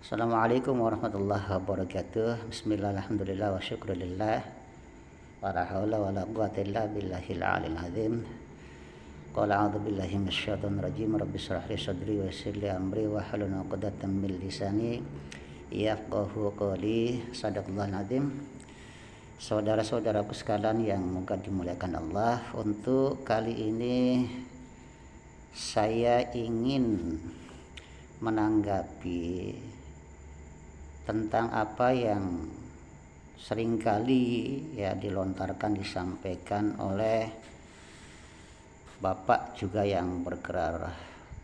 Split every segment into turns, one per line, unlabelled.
Assalamualaikum warahmatullahi wabarakatuh. Bismillah, alhamdulillah, wa syukurillah, wa la hawla wa la quwata illa billahil alil azim. Qala a'udzu billahi minasyaitonir rajim. Rabbi shrah li sadri wa yassir li amri wa hlul 'uqdatam min lisani yafqahu qawli. Shadaqallahul azim. Saudara-saudaraku sekalian yang moga dimuliakan Allah, untuk kali ini saya ingin menanggapi tentang apa yang seringkali ya dilontarkan, disampaikan oleh Bapak juga yang bergelar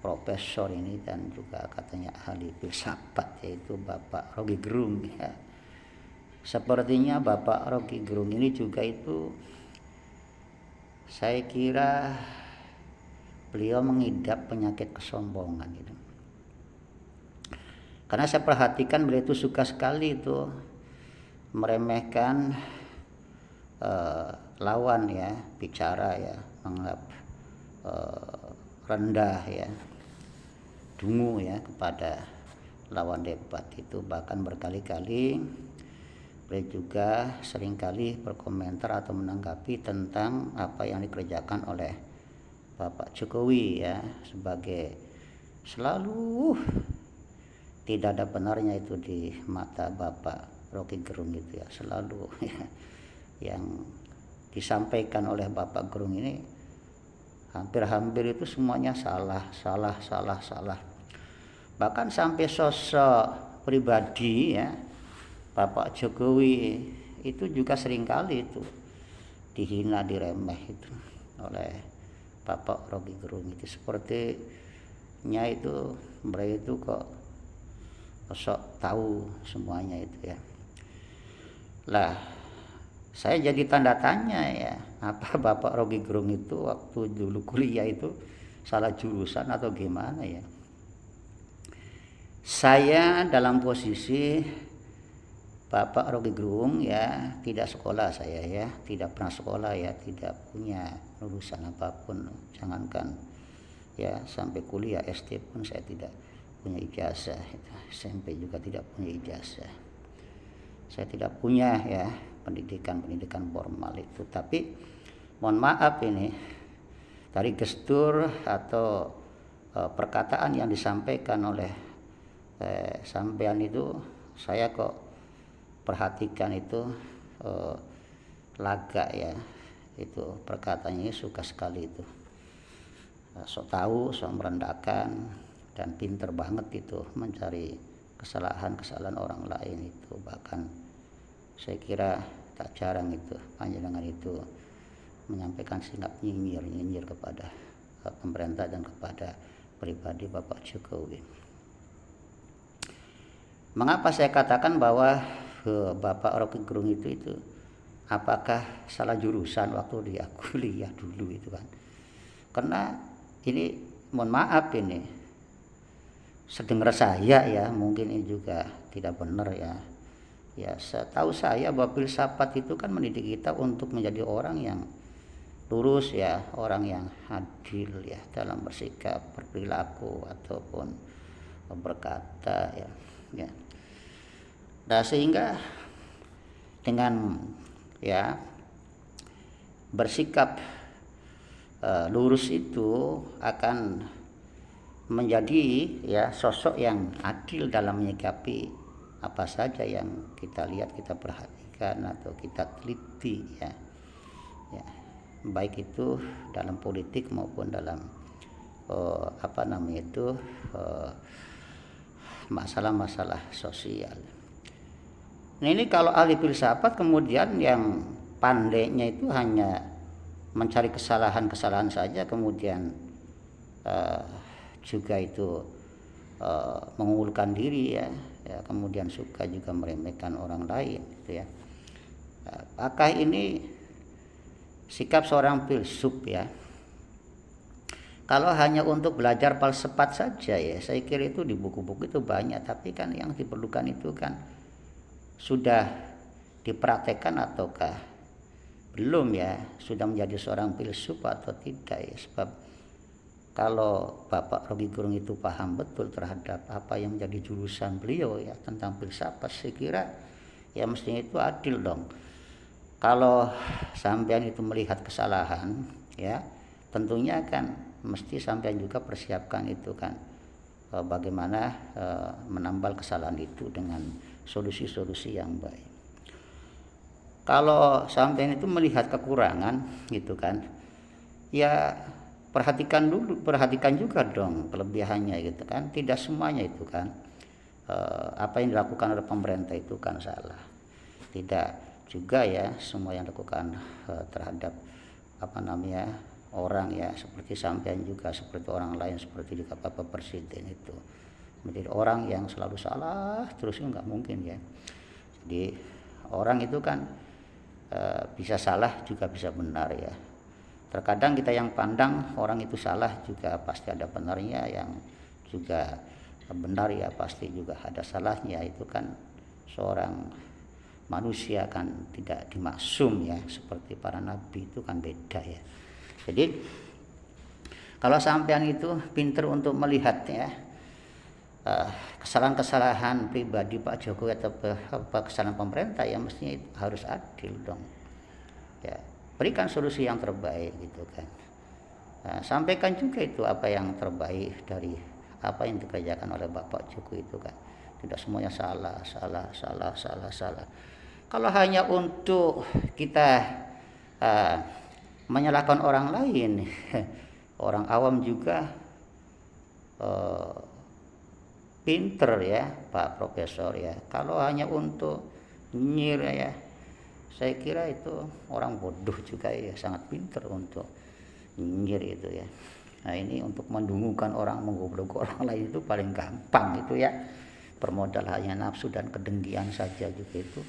profesor ini dan juga katanya ahli filsafat, yaitu Bapak Rocky Gerung ya. Sepertinya Bapak Rocky Gerung ini juga itu, saya kira beliau mengidap penyakit kesombongan gitu. Karena saya perhatikan beliau itu suka sekali itu meremehkan lawan ya, bicara ya, menganggap rendah ya, dungu ya kepada lawan debat itu. Bahkan berkali-kali beliau juga seringkali berkomentar atau menanggapi tentang apa yang dikerjakan oleh Bapak Jokowi ya, sebagai selalu tidak ada benarnya itu di mata Bapak Rocky Gerung itu ya, selalu ya, yang disampaikan oleh Bapak Gerung ini hampir-hampir itu semuanya salah. Bahkan sampai sosok pribadi ya Bapak Jokowi itu juga seringkali itu dihina, diremeh itu oleh Bapak Rocky Gerung itu. Sepertinya itu mereka itu kok sok tahu semuanya itu ya. Lah, saya jadi tanda tanya ya, apa Bapak Rocky Gerung itu waktu dulu kuliah itu salah jurusan atau gimana ya? Saya dalam posisi Bapak Rocky Gerung ya, tidak sekolah saya ya, tidak pernah sekolah ya, tidak punya lulusan apapun, jangankan ya sampai kuliah, SD pun saya tidak punya ijazah, SMP juga tidak punya ijazah. Saya tidak punya ya pendidikan formal itu. Tapi mohon maaf ini dari gestur atau perkataan yang disampaikan oleh sampean itu, saya kok perhatikan itu laga ya, itu perkataannya suka sekali itu, sok tahu, sok merendahkan, dan pinter banget itu mencari kesalahan orang lain itu. Bahkan saya kira tak jarang itu panjenengan itu menyampaikan sikap nyinyir kepada pemerintah dan kepada pribadi Bapak Jokowi. Mengapa saya katakan bahwa Bapak Rocky Gerung itu apakah salah jurusan waktu dia kuliah dulu itu kan? Karena ini mohon maaf ini, sedengar saya ya, mungkin ini juga tidak benar ya. Ya, setahu saya bahwa filsafat itu kan mendidik kita untuk menjadi orang yang lurus ya, orang yang adil ya dalam bersikap, berperilaku ataupun berkata ya. Ya. Nah, sehingga dengan ya bersikap lurus itu akan menjadi ya sosok yang adil dalam menyikapi apa saja yang kita lihat, kita perhatikan atau kita teliti ya. Ya, baik itu dalam politik maupun dalam masalah-masalah sosial. Nah, ini kalau ahli filsafat kemudian yang pandainya itu hanya mencari kesalahan-kesalahan saja, kemudian juga itu mengunggulkan diri ya, kemudian suka juga meremehkan orang lain gitu ya. Apakah ini sikap seorang filsuf ya? Kalau hanya untuk belajar filsafat saja ya, saya kira itu di buku-buku itu banyak, tapi kan yang diperlukan itu kan sudah dipraktekkan ataukah belum ya, sudah menjadi seorang filsuf atau tidak ya. Sebab kalau Bapak Rocky Gerung itu paham betul terhadap apa yang menjadi jurusan beliau ya tentang filsafat, saya kira ya mestinya itu adil dong. Kalau sampean itu melihat kesalahan ya, tentunya kan mesti sampean juga persiapkan itu kan, bagaimana menambal kesalahan itu dengan solusi-solusi yang baik. Kalau sampean itu melihat kekurangan gitu kan, ya perhatikan juga dong kelebihannya gitu kan. Tidak semuanya itu kan apa yang dilakukan oleh pemerintah itu kan salah. Tidak juga ya semua yang dilakukan terhadap apa namanya orang ya, seperti sampean juga, seperti orang lain, seperti juga Bapak Presiden itu menjadi orang yang selalu salah terus, nggak mungkin ya. Jadi orang itu kan bisa salah juga bisa benar ya. Terkadang kita yang pandang orang itu salah juga pasti ada benarnya, yang juga benar ya pasti juga ada salahnya. Itu kan seorang manusia kan tidak dimaksum ya, seperti para nabi itu kan beda ya. Jadi kalau sampean itu pinter untuk melihat ya kesalahan-kesalahan pribadi Pak Jokowi atau kesalahan pemerintah, ya mestinya itu harus adil dong ya, berikan solusi yang terbaik gitu kan. Sampaikan juga itu apa yang terbaik dari apa yang dikerjakan oleh Bapak Jokowi itu kan. Tidak semuanya salah. Kalau hanya untuk kita menyalahkan orang lain, orang awam juga pinter ya Pak Profesor ya. Kalau hanya untuk nyinyir ya, saya kira itu orang bodoh juga ya, sangat pinter untuk nyinyir itu ya. Nah ini untuk mendungukan orang, menggoblok orang lain itu paling gampang itu ya. Bermodal hanya nafsu dan kedengkian saja juga itu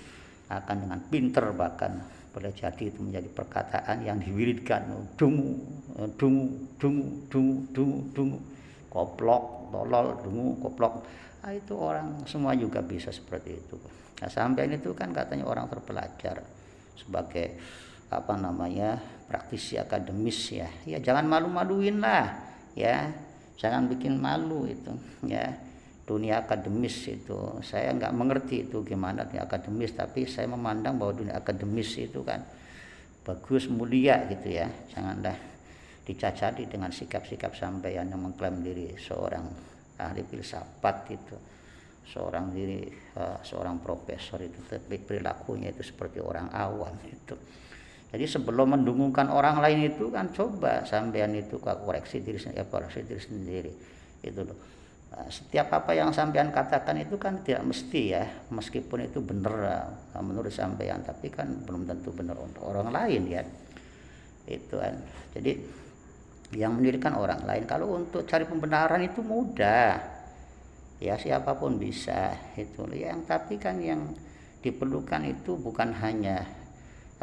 akan dengan pinter bahkan boleh jadi itu menjadi perkataan yang diwiridkan, dungu, koplok, tolol, dungu, koplok. Nah, itu orang semua juga bisa seperti itu. Nah, sampean itu kan katanya orang terpelajar sebagai apa namanya praktisi akademis ya. Ya jangan malu-maluin lah ya. Jangan bikin malu itu ya. Dunia akademis itu saya nggak mengerti itu gimana dunia akademis, tapi saya memandang bahwa dunia akademis itu kan bagus, mulia gitu ya. Janganlah dicacati dengan sikap-sikap sampeyan yang mengklaim diri seorang ahli filsafat itu, seorang profesor itu, tapi perilakunya itu seperti orang awam itu. Jadi sebelum mendungungkan orang lain itu kan coba sampeyan itu koreksi diri sendiri itu loh. Setiap apa yang sampean katakan itu kan tidak mesti ya, meskipun itu benar menurut sampean, tapi kan belum tentu benar untuk orang lain ya. Itu kan. Jadi yang mendirikan orang lain, kalau untuk cari pembenaran itu mudah. Ya siapapun bisa itu. Yang tapi kan yang diperlukan itu bukan hanya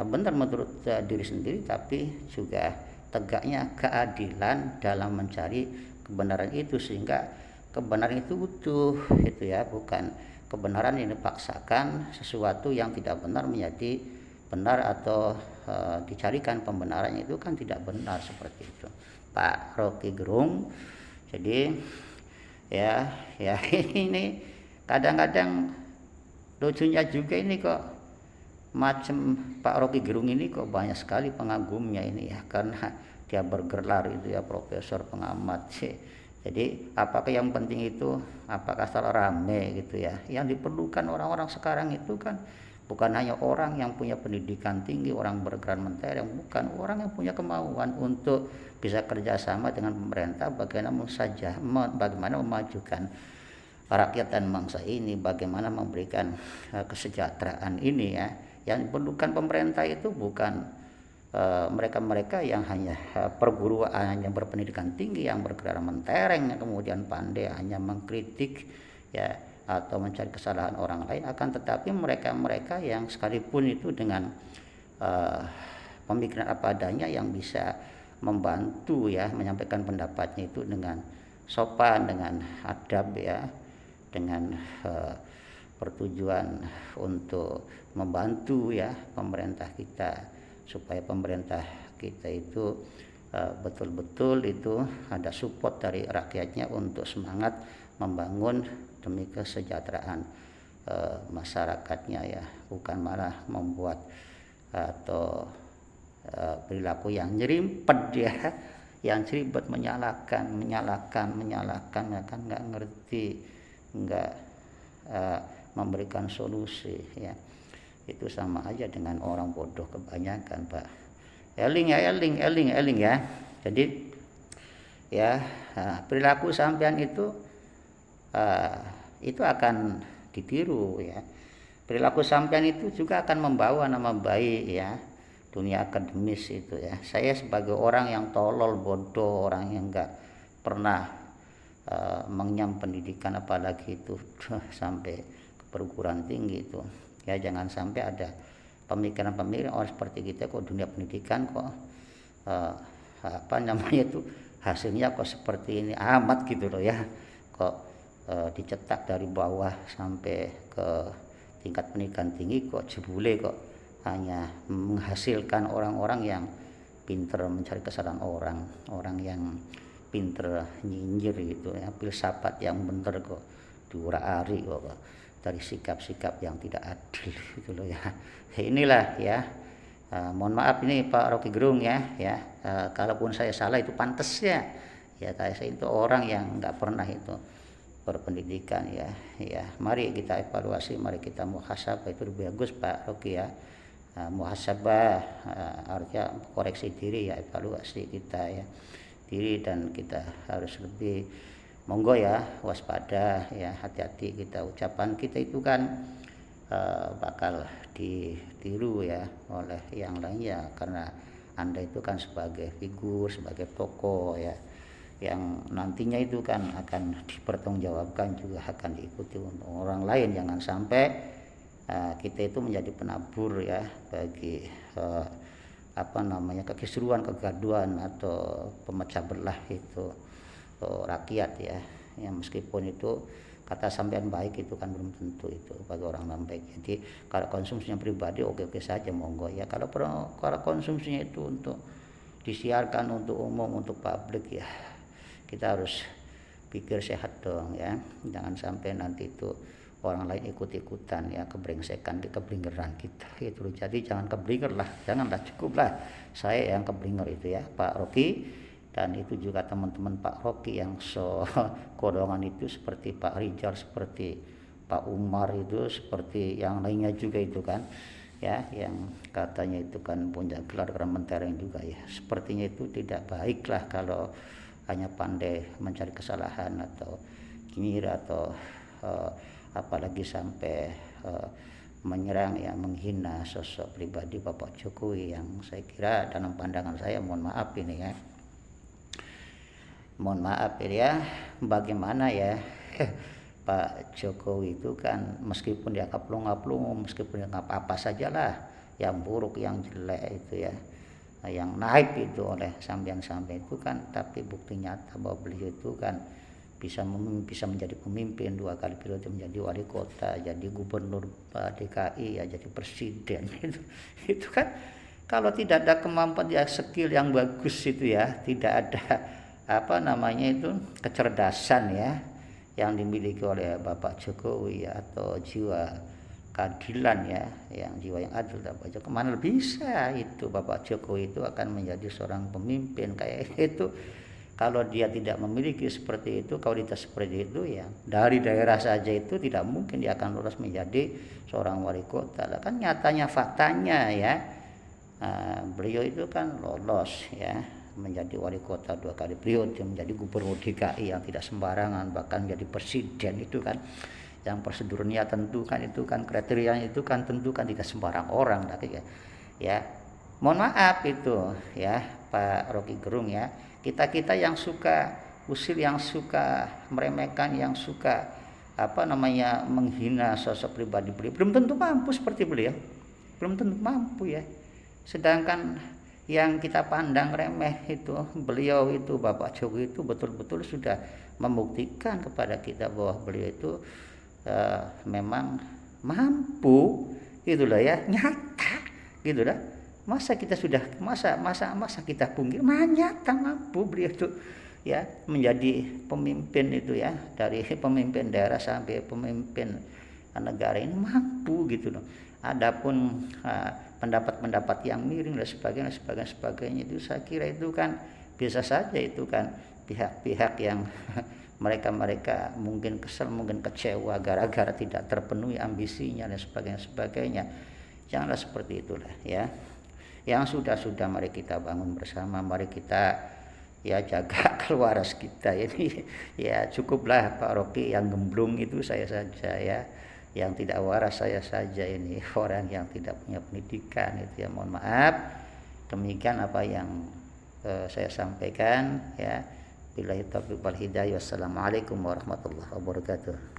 benar menurut diri sendiri, tapi juga tegaknya keadilan dalam mencari kebenaran itu, sehingga kebenaran itu utuh itu ya, bukan kebenaran yang dipaksakan sesuatu yang tidak benar menjadi benar, atau dicarikan pembenarannya itu kan tidak benar seperti itu Pak Rocky Gerung. Jadi ya ini kadang-kadang lucunya juga ini kok, macam Pak Rocky Gerung ini kok banyak sekali pengagumnya ini ya, karena dia bergelar itu ya profesor pengamat sih. Jadi apakah yang penting itu apakah salah rame gitu ya. Yang diperlukan orang-orang sekarang itu kan bukan hanya orang yang punya pendidikan tinggi, orang bergerak mentereng, bukan, orang yang punya kemauan untuk bisa kerjasama dengan pemerintah bagaimana memajukan rakyat dan bangsa ini, bagaimana memberikan kesejahteraan ini ya. Yang diperlukan pemerintah itu bukan mereka-mereka yang hanya perguruan, hanya berpendidikan tinggi, yang bergerak mentereng, kemudian pandai hanya mengkritik ya atau mencari kesalahan orang lain, akan tetapi mereka-mereka yang sekalipun itu dengan pemikiran apa adanya, yang bisa membantu ya menyampaikan pendapatnya itu dengan sopan, dengan adab ya, dengan pertujuan untuk membantu ya pemerintah kita, supaya pemerintah kita itu betul-betul itu ada support dari rakyatnya untuk semangat membangun demi kesejahteraan masyarakatnya ya, bukan malah membuat atau perilaku yang nyerimpet ya, yang ceribet menyalahkan ya kan, nggak ngerti, nggak memberikan solusi ya. Itu sama aja dengan orang bodoh kebanyakan, Pak. Eling ya. Jadi ya, perilaku sampean itu akan ditiru ya. Perilaku sampean itu juga akan membawa nama baik ya, dunia akademis itu ya. Saya sebagai orang yang tolol, bodoh, orang yang enggak pernah mengenyam pendidikan, apalagi itu sampai ke perguruan tinggi itu ya, jangan sampai ada pemikiran-pemikiran orang seperti kita kok dunia pendidikan kok hasilnya kok seperti ini amat gitu loh ya, kok dicetak dari bawah sampai ke tingkat pendidikan tinggi kok jebule kok hanya menghasilkan orang-orang yang pinter mencari kesalahan orang yang pinter nyinyir gitu ya, filsafat yang bener kok diurak-arik kok dari sikap-sikap yang tidak adil gitu loh ya. Inilah ya, mohon maaf ini Pak Rocky Gerung ya, kalaupun saya salah itu pantasnya ya, kayak saya itu orang yang nggak pernah itu berpendidikan ya. Mari kita evaluasi, mari kita muhasabah, itu lebih bagus Pak Rocky ya. Muhasabah artinya koreksi diri ya, evaluasi kita ya diri, dan kita harus lebih monggo ya waspada ya, hati-hati kita, ucapan kita itu kan bakal ditiru ya oleh yang lainnya, karena Anda itu kan sebagai figur, sebagai tokoh ya, yang nantinya itu kan akan dipertanggungjawabkan, juga akan diikuti untuk orang lain. Jangan sampai kita itu menjadi penabur ya bagi kekisruhan, kegaduhan atau pemecah belah itu rakyat ya. Yang meskipun itu kata sampean baik itu kan belum tentu itu bagi orang yang baik. Jadi kalau konsumsinya pribadi oke saja monggo ya, kalau konsumsinya itu untuk disiarkan untuk umum, untuk publik ya, kita harus pikir sehat dong ya. Jangan sampai nanti itu orang lain ikut-ikutan ya, kebrengsekan, keblingeran kita itu. Jadi jangan keblinger lah, janganlah, cukuplah saya yang keblinger itu ya Pak Rocky, dan itu juga teman-teman Pak Rocky yang kodongan itu, seperti Pak Rijal, seperti Pak Umar itu, seperti yang lainnya juga itu kan ya, yang katanya itu kan punya gelar mentereng juga ya. Sepertinya itu tidak baiklah kalau hanya pandai mencari kesalahan atau nyinyir atau apalagi sampai menyerang ya, menghina sosok pribadi Bapak Jokowi, yang saya kira dalam pandangan saya, mohon maaf ini ya, bagaimana ya Pak Jokowi itu kan meskipun dia kaplung-kaplung, meskipun dia apa sajalah yang buruk, yang jelek itu ya, yang naik itu oleh sampean-sampean itu kan, tapi bukti nyata bahwa beliau itu kan bisa menjadi pemimpin 2 kali periode, menjadi wali kota, jadi gubernur DKI ya, jadi presiden itu kan kalau tidak ada kemampuan ya, skill yang bagus itu ya, tidak ada kecerdasan ya yang dimiliki oleh Bapak Jokowi ya, atau jiwa keadilan ya, yang jiwa yang adil, kemana bisa itu Bapak Jokowi itu akan menjadi seorang pemimpin kayak itu. Kalau dia tidak memiliki seperti itu, kualitas seperti itu ya, dari daerah saja itu tidak mungkin dia akan lolos menjadi seorang wali kota. Kan nyatanya, faktanya ya, beliau itu kan lolos ya menjadi wali kota 2 kali periode, menjadi gubernur DKI yang tidak sembarangan, bahkan menjadi presiden itu kan, yang prosedurnya tentu kan, itu kan kriterianya itu kan tentu kan tidak sembarang orang lagi ya. Mohon maaf itu ya Pak Rocky Gerung ya, kita yang suka usil, yang suka meremehkan, yang suka menghina sosok pribadi beliau, belum tentu mampu seperti beliau, belum tentu mampu ya. Sedangkan yang kita pandang remeh itu, beliau itu, Bapak Jokowi itu betul-betul sudah membuktikan kepada kita bahwa beliau itu memang mampu gitu loh ya, nyata gitu lah, Masa kita sudah masa kita pungkir, nyata mampu beliau itu ya menjadi pemimpin itu ya, dari pemimpin daerah sampai pemimpin negara ini mampu gitu loh. Adapun pendapat-pendapat yang miring dan sebagainya itu saya kira itu kan bisa saja itu kan pihak-pihak yang mereka mungkin kesel, mungkin kecewa gara-gara tidak terpenuhi ambisinya dan sebagainya. Janganlah seperti itulah ya. Yang sudah mari kita bangun bersama, mari kita ya jaga keluaras kita ini. Ya cukuplah Pak Rocky yang gemblung itu saya saja ya, yang tidak waras saya saja ini, orang yang tidak punya pendidikan itu ya, mohon maaf. Demikian apa yang saya sampaikan ya. Billahi taufiq wal hidayah. Wassalamualaikum warahmatullahi wabarakatuh.